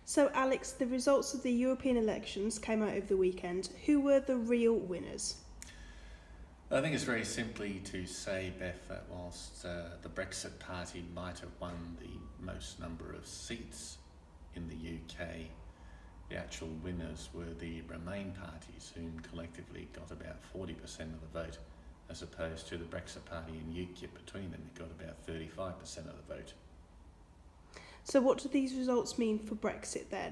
So, Alex, the results of the European elections came out over the weekend. Who were the real winners? I think it's very simply to say, Beth, that whilst the Brexit Party might have won the most number of seats in the UK, the actual winners were the Remain parties, whom collectively got about 40% of the vote, as opposed to the Brexit Party and UKIP between them, who got about 35% of the vote. So what do these results mean for Brexit then?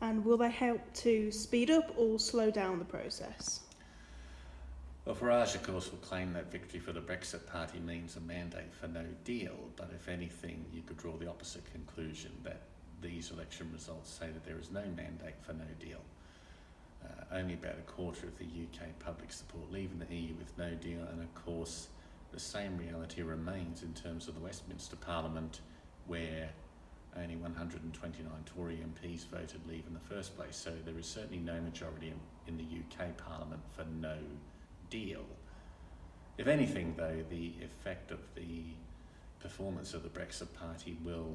And will they help to speed up or slow down the process? Well, Farage, of course, will claim that victory for the Brexit Party means a mandate for no deal, but if anything, you could draw the opposite conclusion, that these election results say that there is no mandate for no deal. Only about a quarter of the UK public support leaving the EU with no deal, and of course, the same reality remains in terms of the Westminster Parliament, where only 129 Tory MPs voted leave in the first place, so there is certainly no majority in the UK Parliament for no deal. If anything, though, the effect of the performance of the Brexit Party will,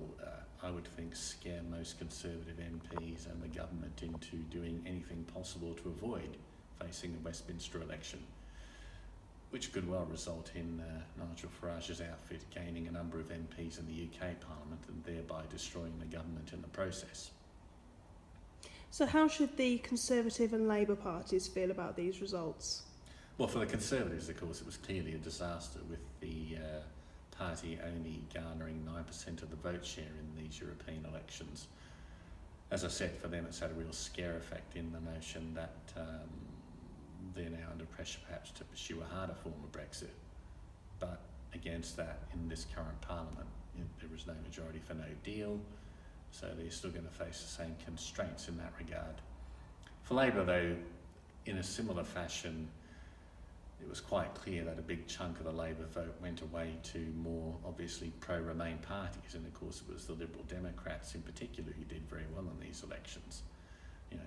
I would think, scare most Conservative MPs and the government into doing anything possible to avoid facing a Westminster election, which could well result in Nigel Farage's outfit gaining a number of MPs in the UK Parliament and thereby destroying the government in the process. So how should the Conservative and Labour parties feel about these results? Well, for the Conservatives, of course, it was clearly a disaster, with the party only garnering 9% of the vote share in these European elections. As I said, for them it's had a real scare effect in the notion that they're now under pressure perhaps to pursue a harder form of Brexit. But against that, in this current Parliament, there is no majority for no deal, so they're still going to face the same constraints in that regard. For Labour, though, in a similar fashion, it was quite clear that a big chunk of the Labour vote went away to more obviously pro-Remain parties, and of course it was the Liberal Democrats in particular who did very well in these elections,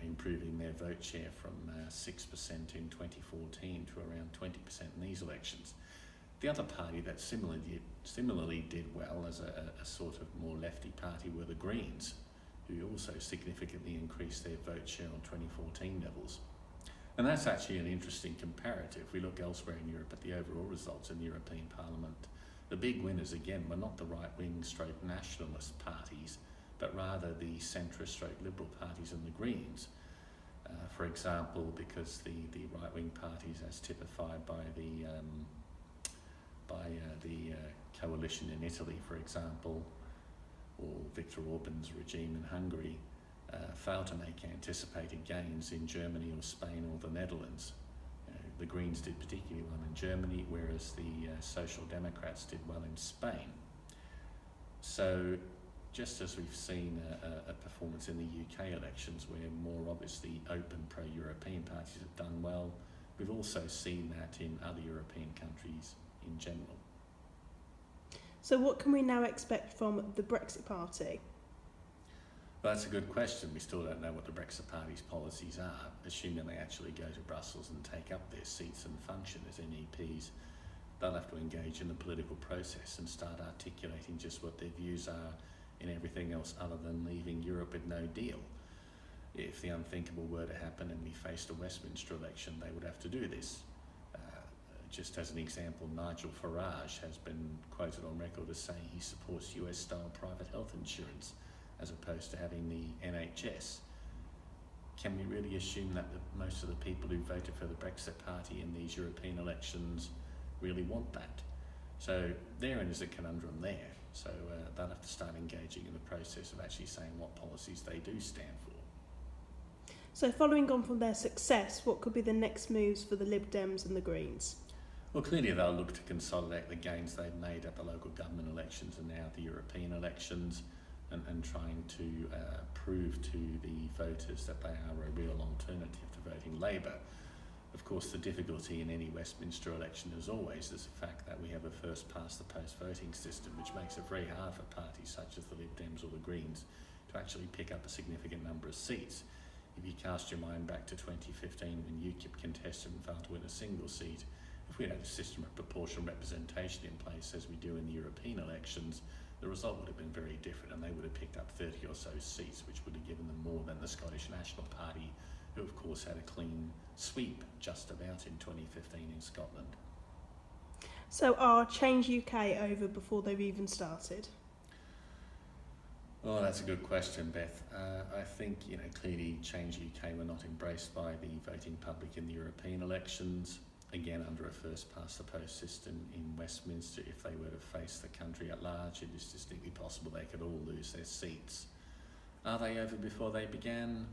improving their vote share from 6% in 2014 to around 20% in these elections. The other party that similarly did well as a sort of more lefty party were the Greens, who also significantly increased their vote share on 2014 levels. And that's actually an interesting comparative. If we look elsewhere in Europe at the overall results in the European Parliament, the big winners again were not the right-wing stroke nationalist parties, but rather the centrist stroke liberal parties and the Greens. For example, because the right-wing parties, as typified by the coalition in Italy, for example, or Viktor Orban's regime in Hungary, failed to make anticipated gains in Germany or Spain or the Netherlands. The Greens did particularly well in Germany, whereas the Social Democrats did well in Spain. So just as we've seen a performance in the UK elections where more obviously open pro-European parties have done well, we've also seen that in other European countries in general. So what can we now expect from the Brexit Party? Well, that's a good question. We still don't know what the Brexit Party's policies are. Assuming they actually go to Brussels and take up their seats and function as MEPs, they'll have to engage in the political process and start articulating just what their views are in everything else other than leaving Europe with no deal. If the unthinkable were to happen and we faced a Westminster election, they would have to do this. Just as an example, Nigel Farage has been quoted on record as saying he supports US-style private health insurance as opposed to having the NHS. Can we really assume that most of the people who voted for the Brexit Party in these European elections really want that? So therein is a conundrum there. So they'll have to start engaging in the process of actually saying what policies they do stand for. So following on from their success, what could be the next moves for the Lib Dems and the Greens? Well, clearly they'll look to consolidate the gains they've made at the local government elections and now the European elections, and trying to prove to the voters that they are a real alternative to voting Labour. Of course, the difficulty in any Westminster election, as always, is the fact that we have a first-past-the-post voting system, which makes it very hard for parties such as the Lib Dems or the Greens to actually pick up a significant number of seats. If you cast your mind back to 2015 when UKIP contested and failed to win a single seat, if we had a system of proportional representation in place as we do in the European elections, the result would have been very different, and they would have picked up 30 or so seats, which would have given them more than the Scottish National Party, who of course had a clean sweep just about in 2015 in Scotland. So are Change UK over before they've even started? Oh, that's a good question, Beth. I think, clearly Change UK were not embraced by the voting public in the European elections. Again, under a first-past-the-post system in Westminster, if they were to face the country at large, it is distinctly possible they could all lose their seats. Are they over before they began?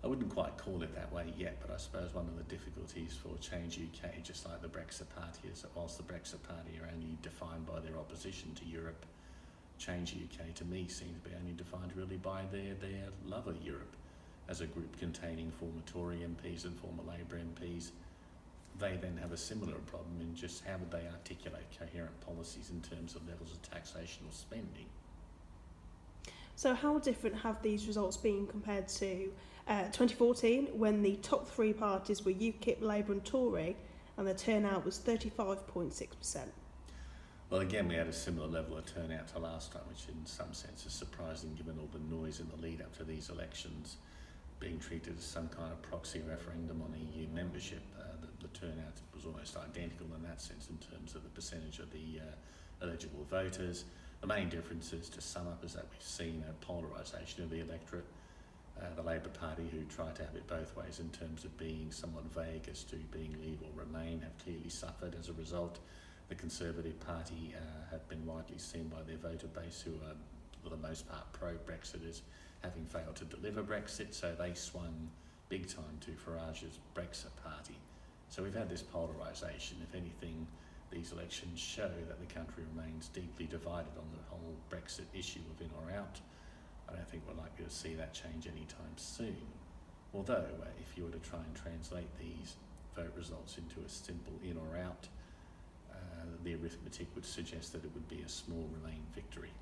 I wouldn't quite call it that way yet, but I suppose one of the difficulties for Change UK, just like the Brexit Party, is that whilst the Brexit Party are only defined by their opposition to Europe, Change UK to me seems to be only defined really by their love of Europe. As a group containing former Tory MPs and former Labour MPs, they then have a similar problem in just how would they articulate coherent policies in terms of levels of taxation or spending. So how different have these results been compared to 2014, when the top three parties were UKIP, Labour and Tory, and the turnout was 35.6%? Well, again, we had a similar level of turnout to last time, which in some sense is surprising given all the noise in the lead up to these elections being treated as some kind of proxy referendum on EU membership. The turnout was almost identical in that sense in terms of the percentage of the eligible voters. The main difference is, to sum up, is that we've seen a polarisation of the electorate. The Labour Party, who tried to have it both ways in terms of being somewhat vague as to being leave or remain, have clearly suffered as a result. The Conservative Party have been widely seen by their voter base, who are for the most part pro-Brexiters, having failed to deliver Brexit, so they swung big time to Farage's Brexit Party. So we've had this polarisation. If anything, these elections show that the country remains deeply divided on the whole Brexit issue of in or out. I don't think we're likely to see that change anytime soon. Although, if you were to try and translate these vote results into a simple in or out, the arithmetic would suggest that it would be a small Remain victory.